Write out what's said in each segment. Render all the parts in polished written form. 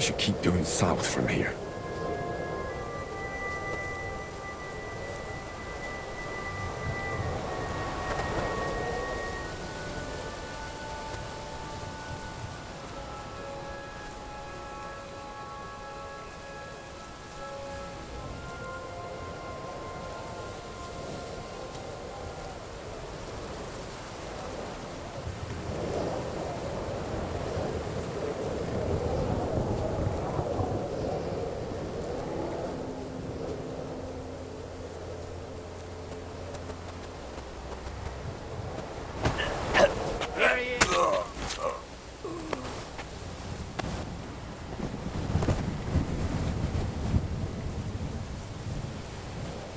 should keep going south from here.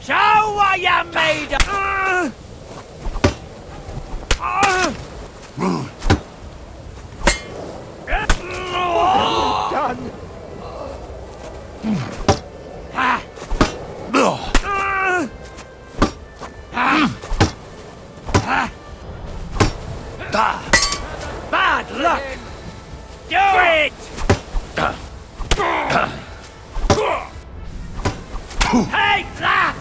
Show what you made of! Done. Bad luck! Do it! Take that!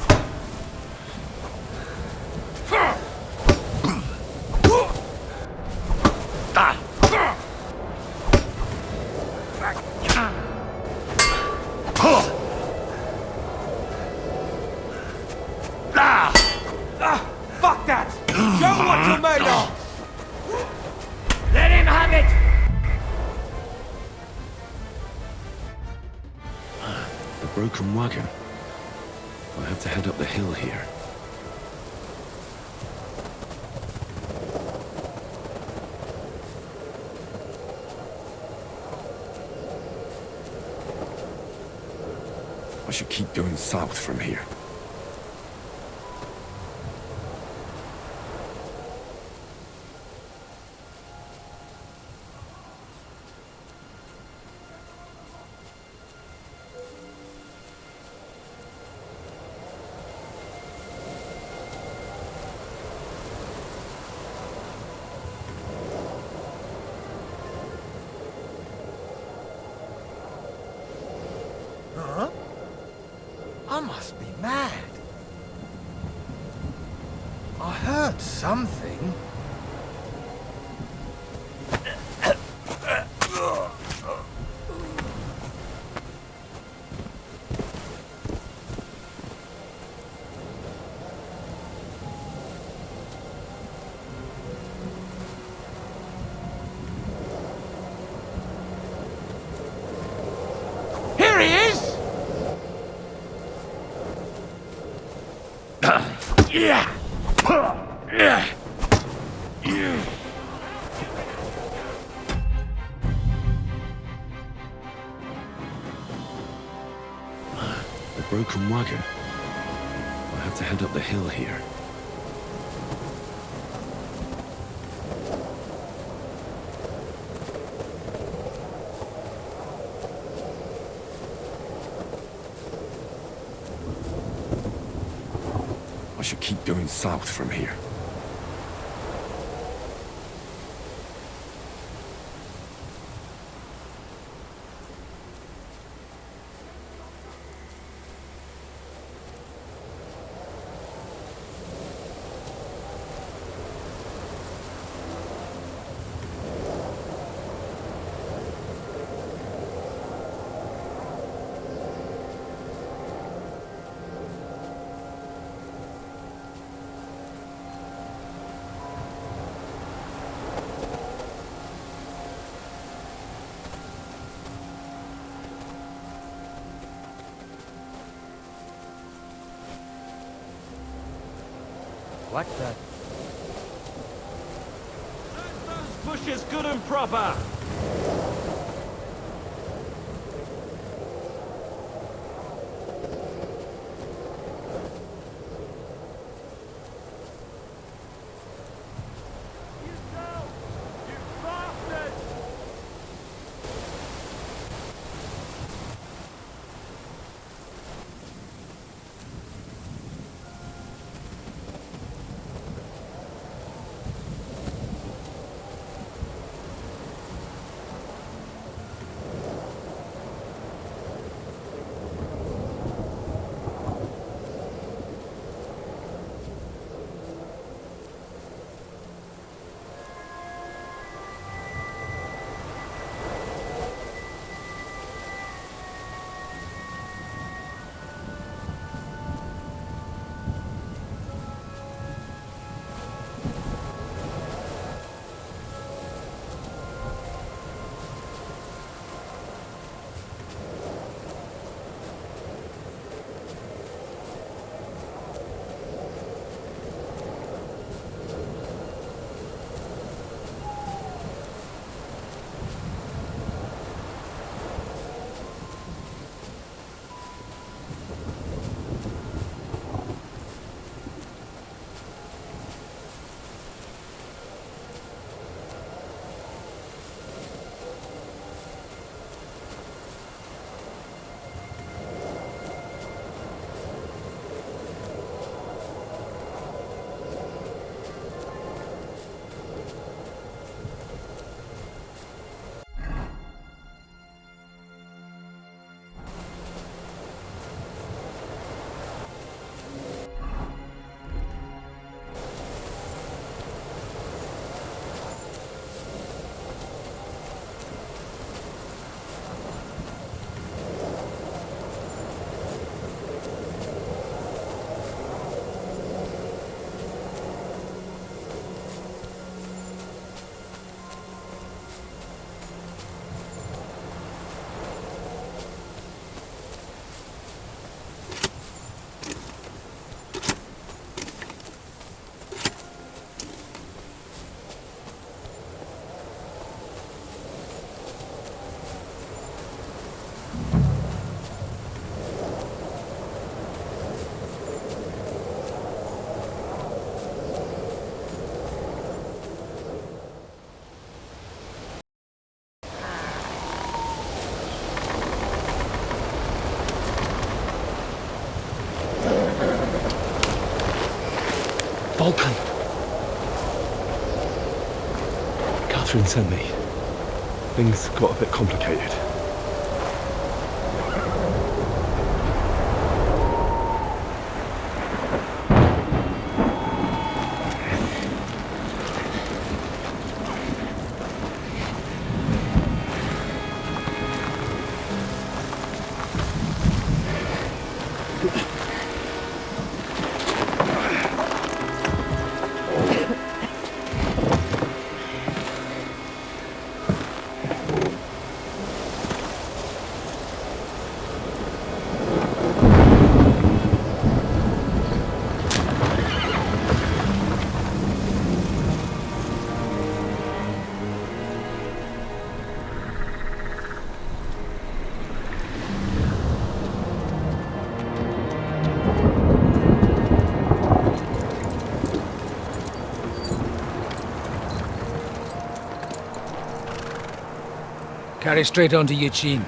Fuck that! Show what you're made of! Let him have it! The broken wagon. I'll have to head up the hill here. I should keep going south from here. Huh? I must be mad. I heard something. Here he is! Yeah! The broken wagon. I'll have to head up the hill here. I should keep going south from here. What the? Those bushes good and proper. Vulcan. Catherine sent me. Things got a bit complicated. Carry straight on to Yuchin.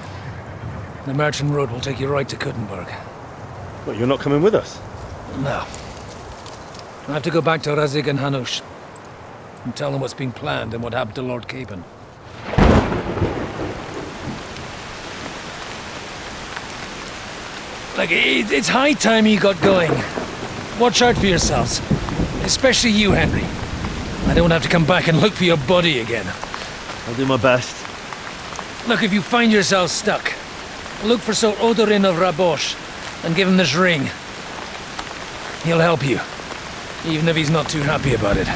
The merchant road will take you right to Kuttenberg. What, you're not coming with us? No. I have to go back to Razig and Hanush and tell them what's been planned and what happened to Lord Capon. Like, it's high time you got going. Watch out for yourselves. Especially you, Henry. I don't have to come back and look for your body again. I'll do my best. Look, if you find yourself stuck, look for Sir Odorin of Rabosh and give him this ring. He'll help you, even if he's not too happy about it.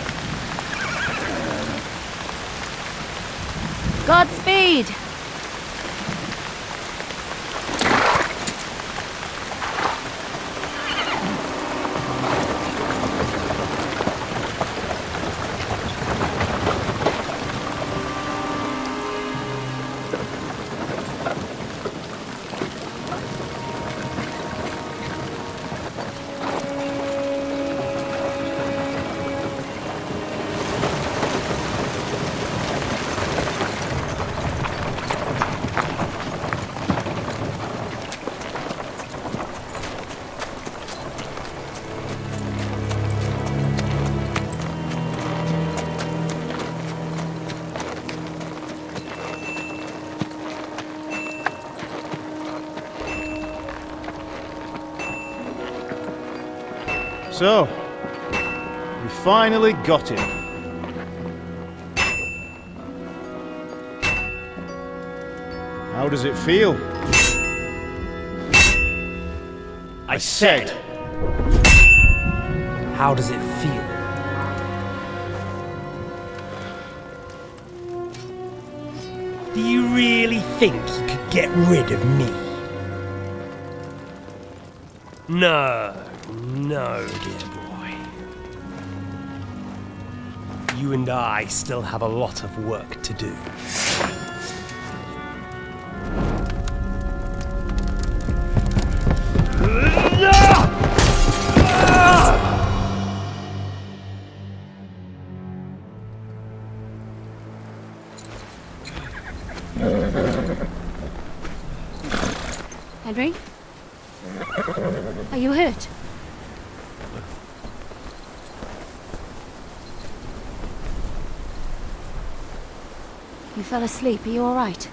Godspeed! So, we finally got him. How does it feel? I said, How does it feel? Do you really think you could get rid of me? No, dear boy. You and I still have a lot of work to do. Henry? Are you hurt? You fell asleep. Are you all right?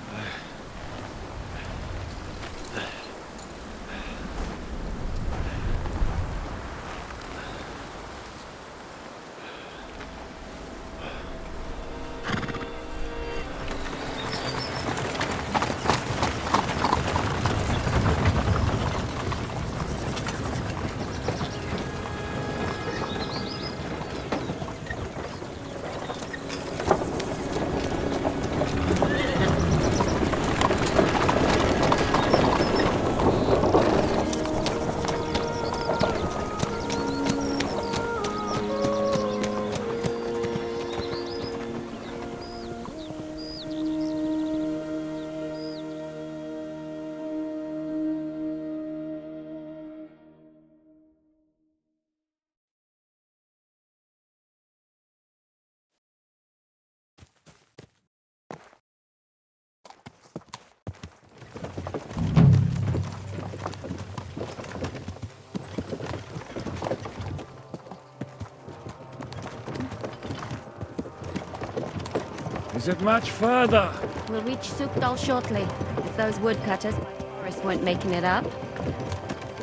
Is it much further? We'll reach Sukdal shortly, if those woodcutters by the forest weren't making it up.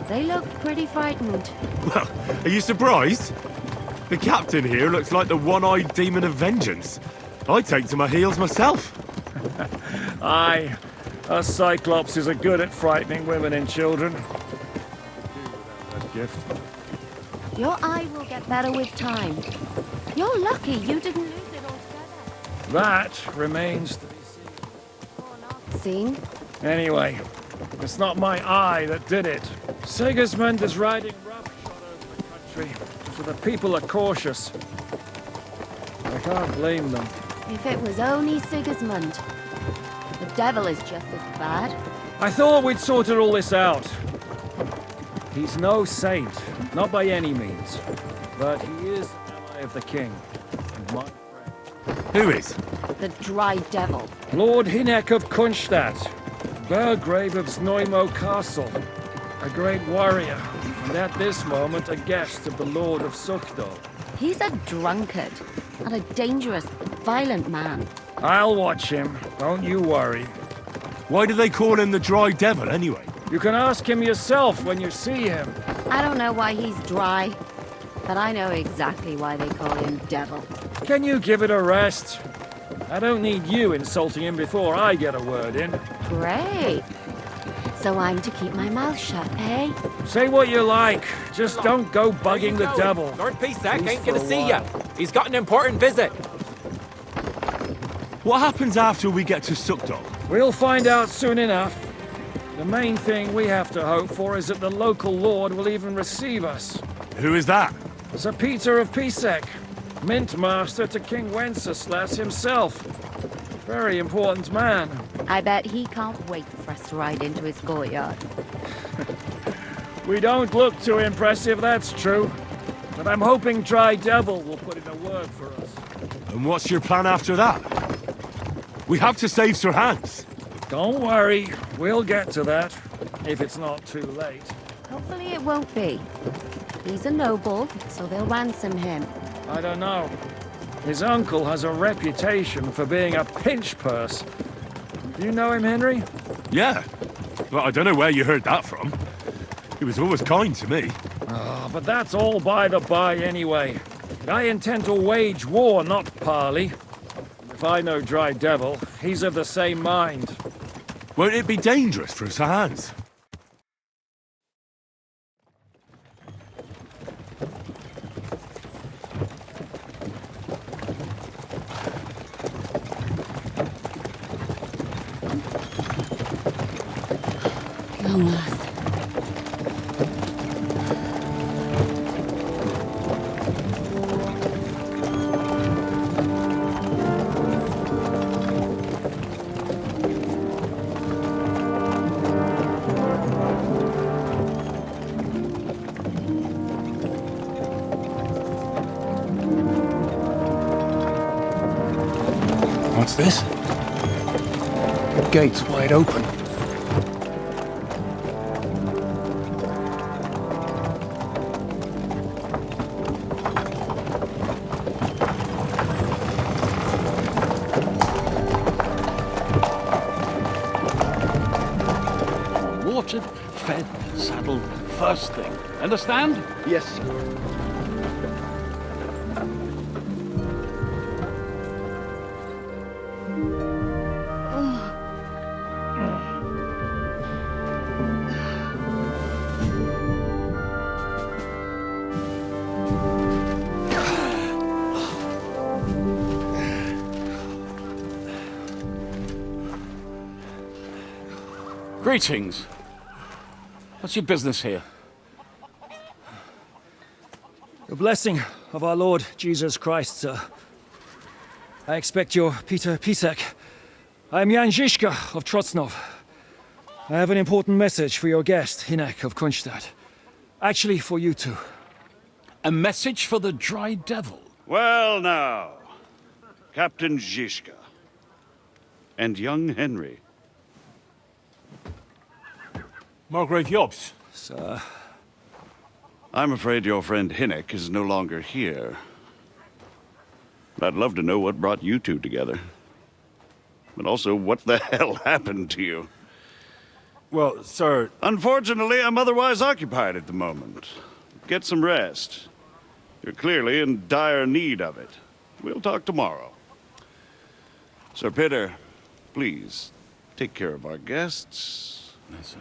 They looked pretty frightened. Well, are you surprised? The captain here looks like the one-eyed demon of vengeance. I'd take to my heels myself. Aye, us Cyclopses are good at frightening women and children. That gift. Your eye will get better with time. You're lucky you didn't lose it altogether. That remains to be Or not seen. seen. Anyway, it's not my eye that did it. Sigismund is riding roughshod over the country, so the people are cautious. I can't blame them. If it was only Sigismund. The devil is just as bad. I thought we'd sorted all this out. He's no saint, not by any means. But he is an ally of the king, and my friend. Who is? The dry devil. Lord Hinek of Kunstadt, Burgrave of Znojmo Castle, a great warrior, and at this moment a guest of the Lord of Sukdal. He's a drunkard, and a dangerous, violent man. I'll watch him, don't you worry. Why do they call him the Dry Devil, anyway? You can ask him yourself when you see him. I don't know why he's dry, but I know exactly why they call him devil. Can you give it a rest? I don't need you insulting him before I get a word in. Great. So I'm to keep my mouth shut, eh? Say what you like, just don't go bugging the devil. Lord Pethek Peace ain't gonna for a see while. ya. He's got an important visit. What happens after we get to Sukdal? We'll find out soon enough. The main thing we have to hope for is that the local lord will even receive us. Who is that? Sir Peter of Pisek, mint master to King Wenceslas himself. Very important man. I bet he can't wait for us to ride into his courtyard. We don't look too impressive, that's true. But I'm hoping Dry Devil will put in a word for us. And what's your plan after that? We have to save Sir Hans. Don't worry, we'll get to that, if it's not too late. Hopefully it won't be. He's a noble, so they'll ransom him. I don't know. His uncle has a reputation for being a pinch purse. Do you know him, Henry? Yeah. Well, I don't know where you heard that from. He was always kind to me. Oh, but that's all by the by anyway. I intend to wage war, not parley. If I know Dry Devil, he's of the same mind. Won't it be dangerous for Sir Hans? Long last. What's this? The gate's wide open. Watered, fed, saddled, first thing. Understand? Yes, sir. Greetings. What's your business here? The blessing of our Lord Jesus Christ, sir. I expect you're Peter Pisek. I'm Jan Žižka of Trocnov. I have an important message for your guest, Hinek of Kunstadt. Actually, for you two. A message for the Dry Devil. Well now, Captain Žižka and young Henry. Margrave Jobs. Sir. I'm afraid your friend Hinek is no longer here. I'd love to know what brought you two together. but also what the hell happened to you. Well, sir, Unfortunately, I'm otherwise occupied at the moment. Get some rest. You're clearly in dire need of it. We'll talk tomorrow. Sir Peter, please, take care of our guests. Yes, sir.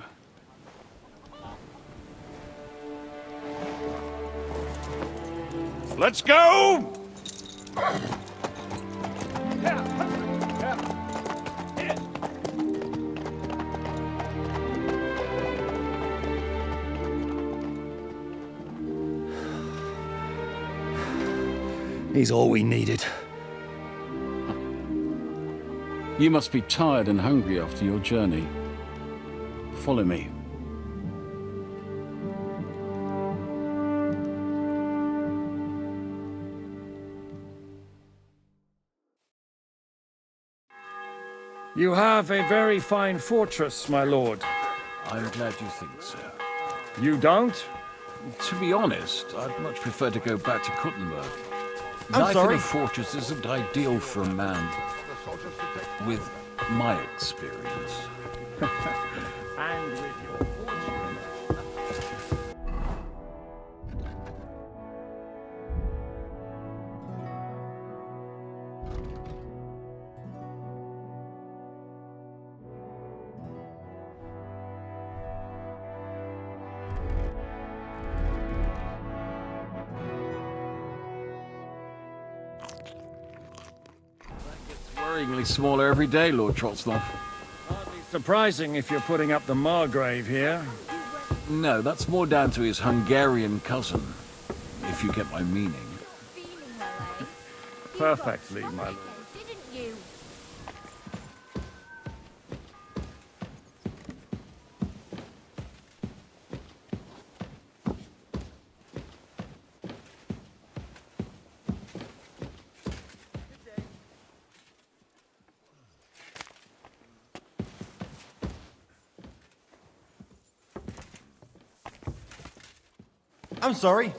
Let's go! He's all we needed. You must be tired and hungry after your journey. Follow me. You have a very fine fortress, my lord. I'm glad you think so. You don't? To be honest, I'd much prefer to go back to Kuttenberg. I'm Life sorry. in a fortress isn't ideal for a man with my experience. And with your fortune. Worryingly smaller every day, Lord Trotsnov. Hardly surprising if you're putting up the Margrave here. No, that's more down to his Hungarian cousin, if you get my meaning. Feeling well, eh? Perfectly, my lord. Didn't you? I'm sorry.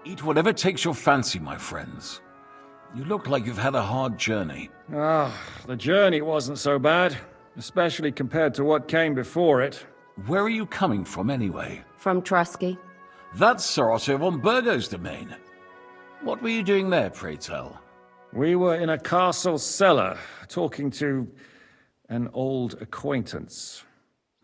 Eat whatever takes your fancy, my friends. You look like you've had a hard journey. Ah, the journey wasn't so bad, especially compared to what came before it. Where are you coming from, anyway? From Trusky. That's Sir Otto von Burgo's domain. What were you doing there, pray tell? We were in a castle cellar, talking to an old acquaintance.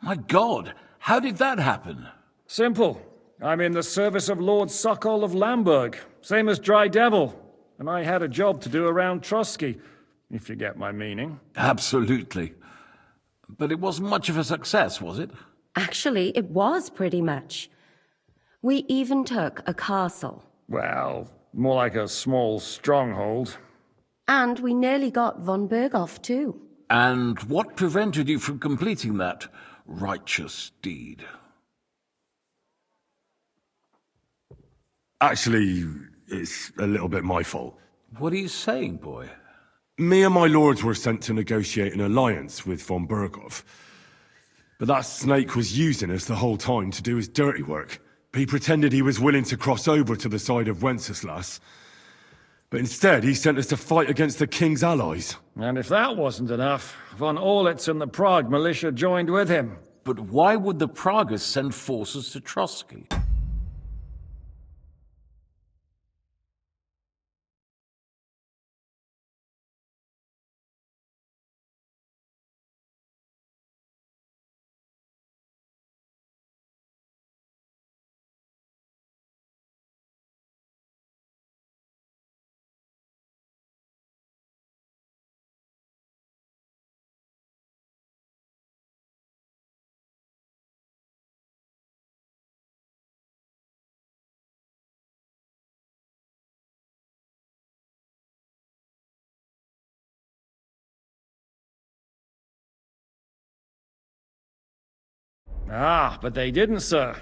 My God, how did that happen? Simple. I'm in the service of Lord Sokol of Lamberg, same as Dry Devil, and I had a job to do around Trusky, if you get my meaning. Absolutely. But it wasn't much of a success, was it? Actually, it was pretty much. We even took a castle. Well, more like a small stronghold. And we nearly got von Berghoff, too. And what prevented you from completing that righteous deed? actually, it's a little bit my fault. What are you saying, boy? Me and my lords were sent to negotiate an alliance with von Berghoff. But that snake was using us the whole time to do his dirty work. He pretended he was willing to cross over to the side of Wenceslas. But instead, he sent us to fight against the king's allies. And if that wasn't enough, von Orlitz and the Prague militia joined with him. But why would the Praguers send forces to Trotsky? Ah, but they didn't, sir.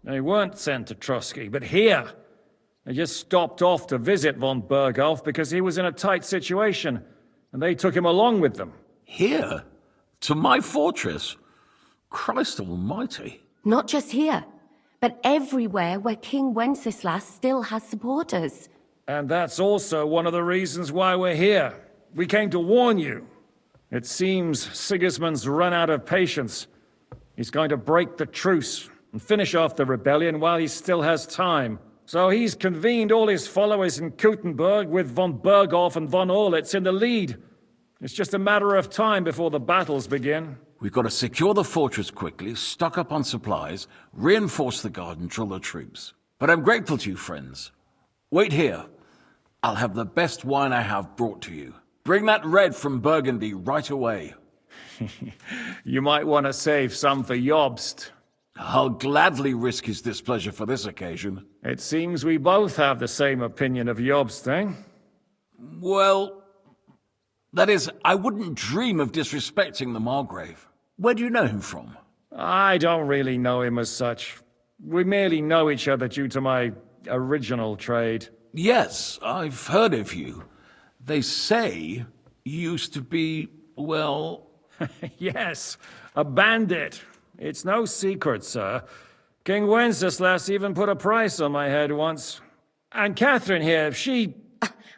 They weren't sent to Trotsky, but here. They just stopped off to visit von Berghoff because he was in a tight situation, and they took him along with them. Here? To my fortress? Christ almighty. Not just here, but everywhere where King Wenceslas still has supporters. And that's also one of the reasons why we're here. We came to warn you. It seems Sigismund's run out of patience. He's going to break the truce and finish off the rebellion while he still has time. So he's convened all his followers in Kuttenberg with von Berghoff and von Orlitz in the lead. It's just a matter of time before the battles begin. We've got to secure the fortress quickly, stock up on supplies, reinforce the guard and drill the troops. But I'm grateful to you, friends. Wait here. I'll have the best wine I have brought to you. Bring that red from Burgundy right away. You might want to save some for Jobst. I'll gladly risk his displeasure for this occasion. It seems we both have the same opinion of Jobst, eh? Well, that is, I wouldn't dream of disrespecting the Margrave. Where do you know him from? I don't really know him as such. We merely know each other due to my original trade. Yes, I've heard of you. They say you used to be, well... Yes, a bandit. It's no secret, sir. King Wenceslas even put a price on my head once. And Catherine here, she...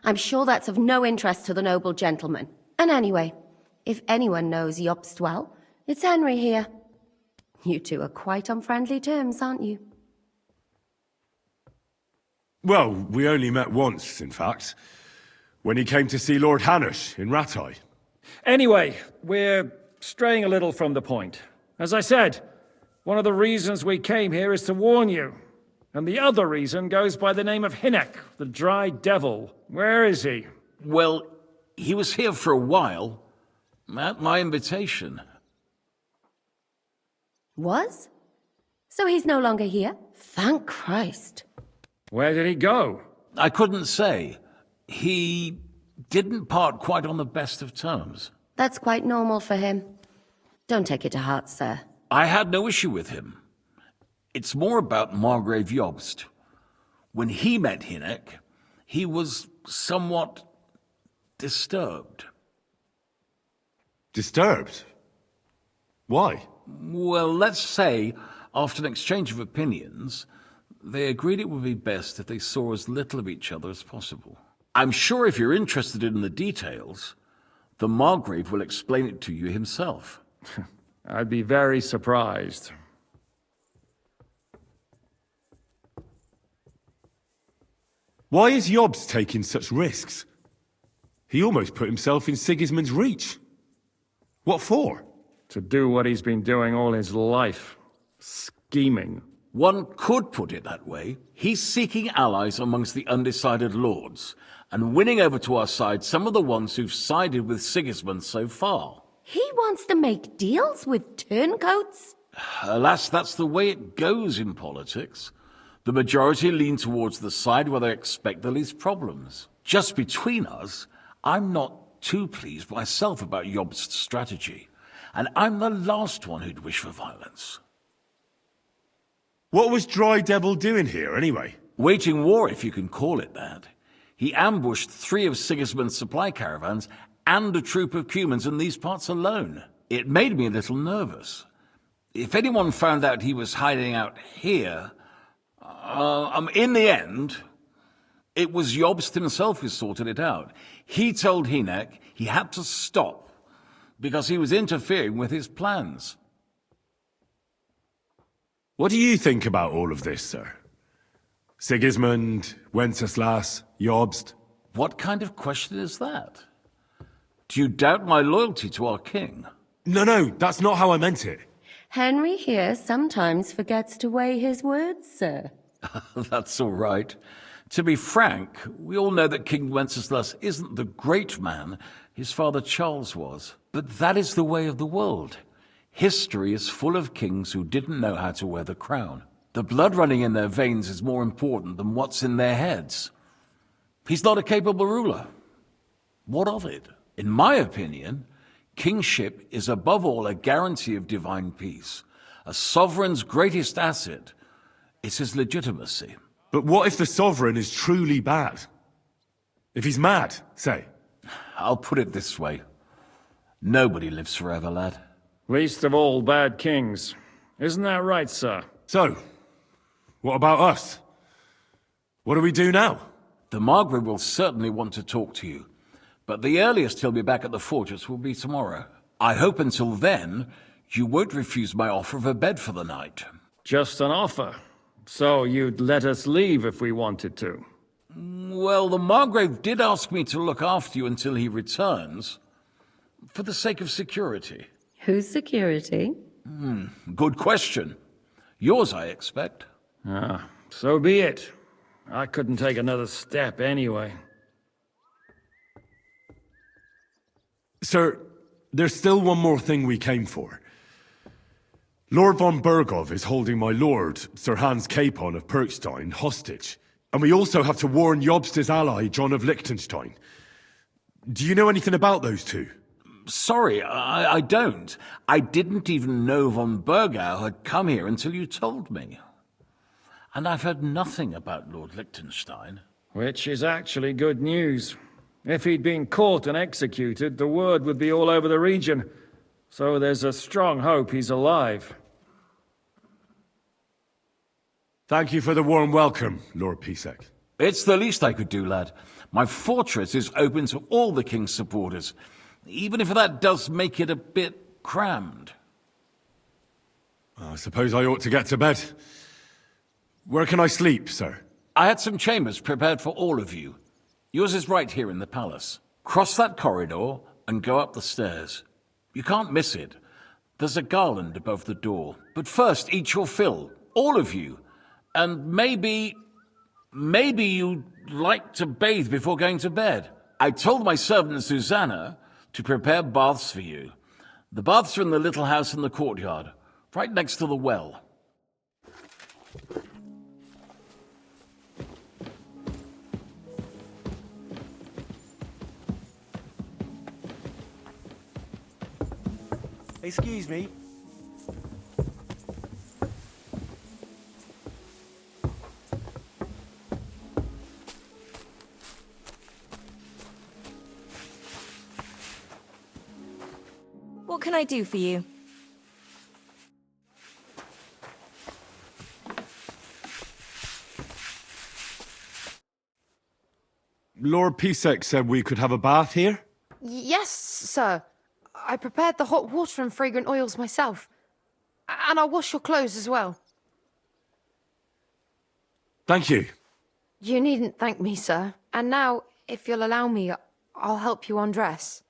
I'm sure that's of no interest to the noble gentleman. And anyway, if anyone knows Jobst well, it's Henry here. You two are quite on friendly terms, aren't you? Well, we only met once, in fact. When he came to see Lord Hanush in Rattay. Anyway, we're straying a little from the point. As I said, one of the reasons we came here is to warn you. And the other reason goes by the name of Hynek, the Dry Devil. Where is he? Well, he was here for a while, at my invitation. Was? So he's no longer here? Thank Christ. Where did he go? I couldn't say. He didn't part quite on the best of terms. That's quite normal for him. Don't take it to heart, sir. I had no issue with him. It's more about Margrave Jobst. When he met Hynek, he was somewhat disturbed. Disturbed? Why? Well, let's say, after an exchange of opinions, they agreed it would be best if they saw as little of each other as possible. I'm sure if you're interested in the details, the Margrave will explain it to you himself. I'd be very surprised. Why is Jobst taking such risks? He almost put himself in Sigismund's reach. What for? To do what he's been doing all his life. Scheming. One could put it that way. He's seeking allies amongst the undecided lords, and winning over to our side some of the ones who've sided with Sigismund so far. He wants to make deals with turncoats? Alas, that's the way it goes in politics. The majority lean towards the side where they expect the least problems. Just between us, I'm not too pleased myself about Jobst's strategy, and I'm the last one who'd wish for violence. What was Dry Devil doing here, anyway? Waging war, if you can call it that. He ambushed 3 of Sigismund's supply caravans and a troop of Cumans in these parts alone. It made me a little nervous. If anyone found out he was hiding out here... in the end, it was Jobst himself who sorted it out. He told Hynek he had to stop because he was interfering with his plans. What do you think about all of this, sir? Sigismund, Wenceslas, Jobst? What kind of question is that? Do you doubt my loyalty to our king? No, that's not how I meant it. Henry here sometimes forgets to weigh his words, sir. That's all right. To be frank, we all know that King Wenceslas isn't the great man his father Charles was. But that is the way of the world. History is full of kings who didn't know how to wear the crown. The blood running in their veins is more important than what's in their heads. He's not a capable ruler. What of it? In my opinion, kingship is above all a guarantee of divine peace, A sovereign's greatest asset is his legitimacy. But what if the sovereign is truly bad? If he's mad, say? I'll put it this way. Nobody lives forever, lad. Least of all bad kings. Isn't that right, sir? So, what about us? What do we do now? The Margrave will certainly want to talk to you, but the earliest he'll be back at the fortress will be tomorrow. I hope until then, you won't refuse my offer of a bed for the night. Just an offer. So you'd let us leave if we wanted to? Well, the Margrave did ask me to look after you until he returns, for the sake of security. Whose security? Good question. Yours, I expect. Ah, so be it. I couldn't take another step anyway. Sir, there's still one more thing we came for. Lord von Bergov is holding my lord, Sir Hans Capon of Perkstein, hostage. And we also have to warn Jobst's ally, John of Liechtenstein. Do you know anything about those two? Sorry, I don't. I didn't even know von Bergau had come here until you told me. And I've heard nothing about Lord Liechtenstein. Which is actually good news. If he'd been caught and executed, the word would be all over the region. So there's a strong hope he's alive. Thank you for the warm welcome, Lord Pisek. It's the least I could do, lad. My fortress is open to all the king's supporters, even if that does make it a bit crammed. I suppose I ought to get to bed. Where can I sleep, sir? I had some chambers prepared for all of you. Yours is right here in the palace. Cross that corridor and go up the stairs. You can't miss it. There's a garland above the door. But first, eat your fill, all of you. And maybe you'd like to bathe before going to bed. I told my servant Susanna to prepare baths for you. The baths are in the little house in the courtyard, right next to the well. Excuse me. What can I do for you? Lord Pisek said we could have a bath here? Yes, sir. I prepared the hot water and fragrant oils myself. And I'll wash your clothes as well. Thank you. You needn't thank me, sir. And now, if you'll allow me, I'll help you undress.